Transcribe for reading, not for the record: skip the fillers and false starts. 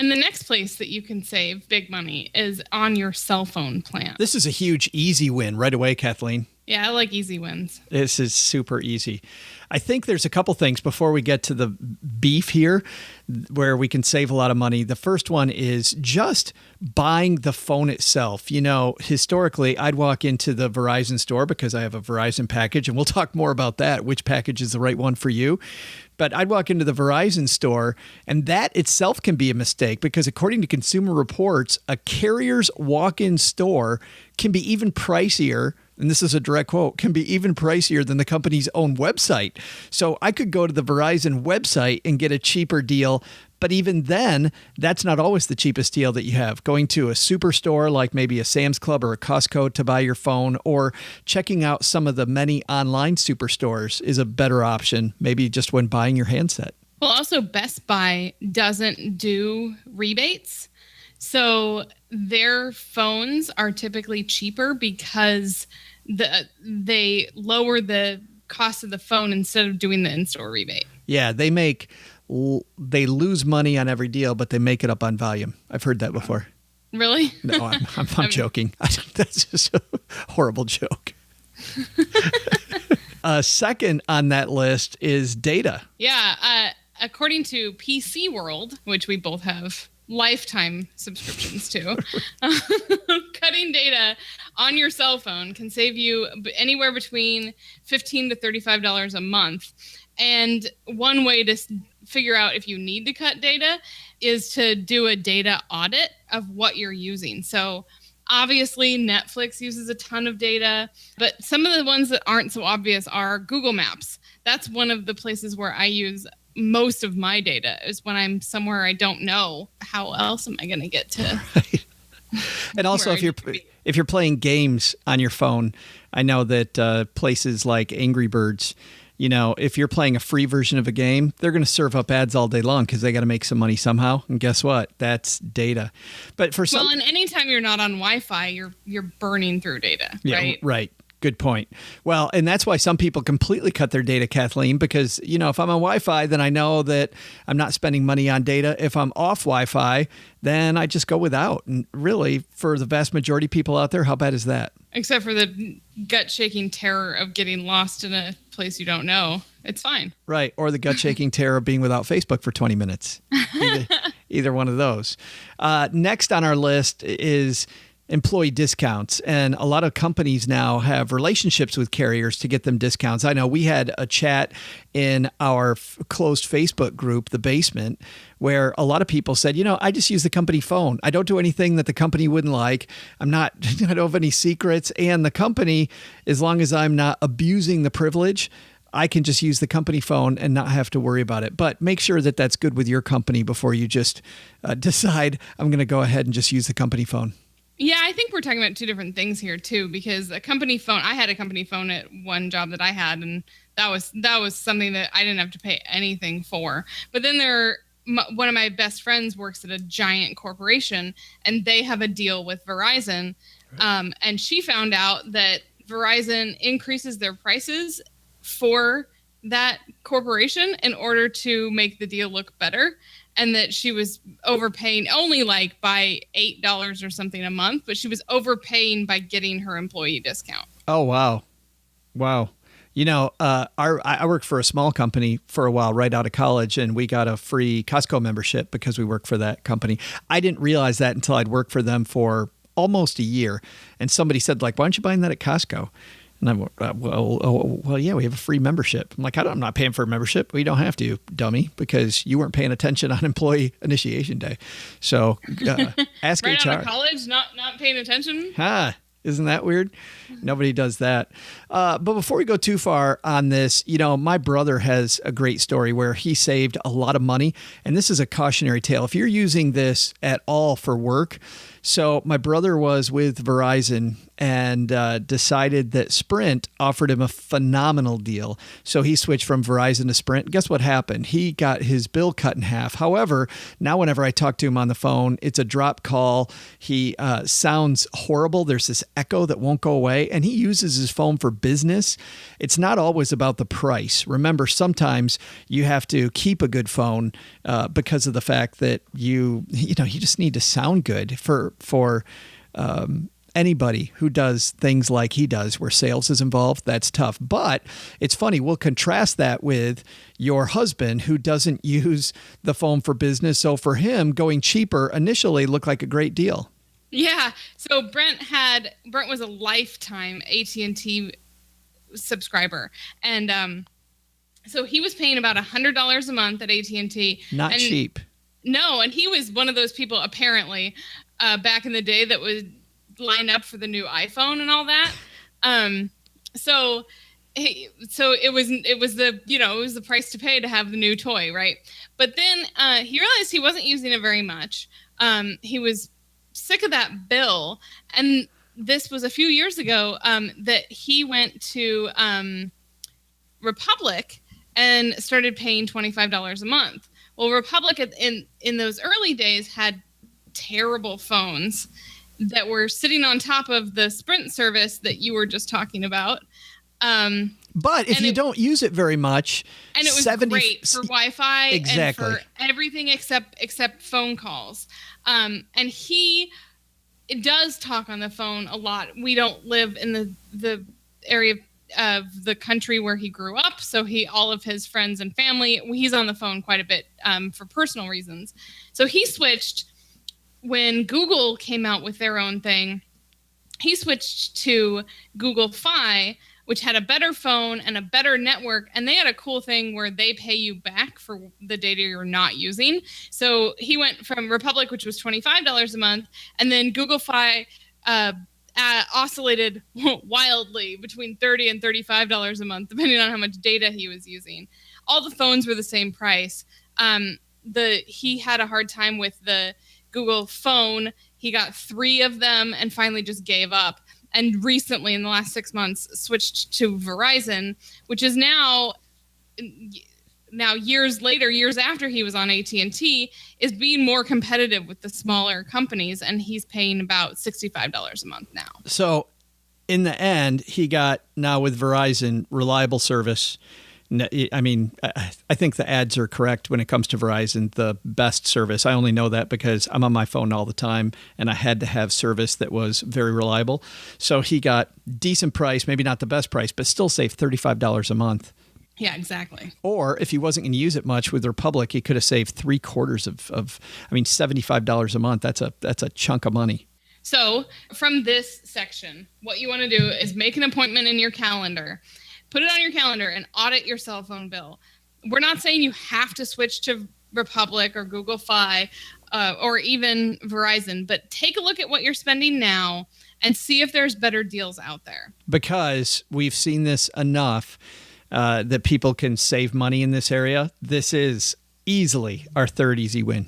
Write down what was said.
And the next place that you can save big money is on your cell phone plan. This is a huge, easy win right away, Kathleen. Yeah, I like easy wins. This is super easy. I think there's a couple things before we get to the beef here where we can save a lot of money. The first one is just buying the phone itself. You know, historically, I'd walk into the Verizon store because I have a Verizon package, and we'll talk more about that, which package is the right one for you. But I'd walk into the Verizon store, and that itself can be a mistake because according to Consumer Reports, a carrier's walk-in store can be even pricier, and this is a direct quote, can be even pricier than the company's own website. So I could go to the Verizon website and get a cheaper deal, but even then, that's not always the cheapest deal that you have. Going to a superstore like maybe a Sam's Club or a Costco to buy your phone, or checking out some of the many online superstores is a better option, maybe just when buying your handset. Well, also Best Buy doesn't do rebates. So their phones are typically cheaper because they lower the cost of the phone instead of doing the in-store rebate. Yeah, they lose money on every deal, but they make it up on volume. I've heard that before. Really? No, I'm joking. That's just a horrible joke. Second on that list is data. Yeah. According to PC World, which we both have lifetime subscriptions to, cutting data on your cell phone can save you anywhere between $15 to $35 a month. And one way to figure out if you need to cut data is to do a data audit of what you're using. So obviously Netflix uses a ton of data, but some of the ones that aren't so obvious are Google Maps. That's one of the places where I use most of my data, is when I'm somewhere I don't know. How else am I going to get to? Right. And also, if you're playing games on your phone, I know that places like Angry Birds, you know, if you're playing a free version of a game, they're going to serve up ads all day long because they got to make some money somehow. And guess what? That's data. But for some, and anytime you're not on Wi-Fi, you're burning through data, right? Yeah, right. Good point. Well, and that's why some people completely cut their data, Kathleen, because, you know, if I'm on Wi-Fi, then I know that I'm not spending money on data. If I'm off Wi-Fi, then I just go without. And really, for the vast majority of people out there, how bad is that? Except for the gut-shaking terror of getting lost in a place you don't know. It's fine. Right. Or the gut-shaking terror of being without Facebook for 20 minutes. Either one of those. Next on our list is employee discounts. And a lot of companies now have relationships with carriers to get them discounts. I know we had a chat in our closed Facebook group, The Basement, where a lot of people said, you know, I just use the company phone. I don't do anything that the company wouldn't like. I don't have any secrets. And the company, as long as I'm not abusing the privilege, I can just use the company phone and not have to worry about it. But make sure that that's good with your company before you just decide I'm going to go ahead and just use the company phone. Yeah, I think we're talking about two different things here too, because a company phone, I had a company phone at one job that I had, and that was something that I didn't have to pay anything for. But then one of my best friends works at a giant corporation, and they have a deal with Verizon. And she found out that Verizon increases their prices for that corporation in order to make the deal look better. And that she was overpaying only like by $8 or something a month, but she was overpaying by getting her employee discount. Oh, wow. Wow. You know, I worked for a small company for a while right out of college, and we got a free Costco membership because we worked for that company. I didn't realize that until I'd worked for them for almost a year. And somebody said, like, why aren't you buying that at Costco? And I'm well, yeah, we have a free membership. I'm like, I'm not paying for a membership. We don't have to, dummy, because you weren't paying attention on employee initiation day. So ask right HR. Out of college, not paying attention. Isn't that weird? Nobody does that. But before we go too far on this, you know, my brother has a great story where he saved a lot of money. And this is a cautionary tale. If you're using this at all for work. So my brother was with Verizon and decided that Sprint offered him a phenomenal deal. So he switched from Verizon to Sprint. Guess what happened? He got his bill cut in half. However, now whenever I talk to him on the phone, it's a drop call. He sounds horrible. There's this echo that won't go away, and he uses his phone for business. It's not always about the price. Remember, sometimes you have to keep a good phone because of the fact that you just need to sound good for anybody who does things like he does where sales is involved. That's tough. But it's funny. We'll contrast that with your husband who doesn't use the phone for business. So for him, going cheaper initially looked like a great deal. Yeah. So Brent was a lifetime AT&T subscriber. And so he was paying about $100 a month at AT&T. Not cheap. No, and he was one of those people apparently back in the day that would line up for the new iPhone and all that. So it was the price to pay to have the new toy, right? But then he realized he wasn't using it very much. He was sick of that bill, and this was a few years ago that he went to Republic and started paying $25 a month. Well, Republic in those early days had terrible phones that were sitting on top of the Sprint service that you were just talking about. But if you don't use it very much, and it was great for Wi-Fi exactly. and for everything except phone calls. And he does talk on the phone a lot. We don't live in the area of the country where he grew up, so all of his friends and family, he's on the phone quite a bit for personal reasons. So he switched when Google came out with their own thing. He switched to Google Fi, which had a better phone and a better network, and they had a cool thing where they pay you back for the data you're not using. So he went from Republic, which was $25 a month, and then Google Fi oscillated wildly between $30 and $35 a month, depending on how much data he was using. All the phones were the same price. He had a hard time with the Google phone. He got 3 of them and finally just gave up. And recently, in the last 6 months, switched to Verizon, which is now years after he was on AT&T, is being more competitive with the smaller companies, and he's paying about $65 a month now. So in the end, he got, now with Verizon, reliable service. I mean, I think the ads are correct when it comes to Verizon, the best service. I only know that because I'm on my phone all the time, and I had to have service that was very reliable. So he got decent price, maybe not the best price, but still saved $35 a month. Yeah, exactly. Or if he wasn't going to use it much with Republic, he could have saved $75 a month. That's a chunk of money. So from this section, what you want to do is make an appointment in your calendar. Put it on your calendar and audit your cell phone bill. We're not saying you have to switch to Republic or Google Fi or even Verizon, but take a look at what you're spending now and see if there's better deals out there. Because we've seen this enough that people can save money in this area. This is easily our third easy win.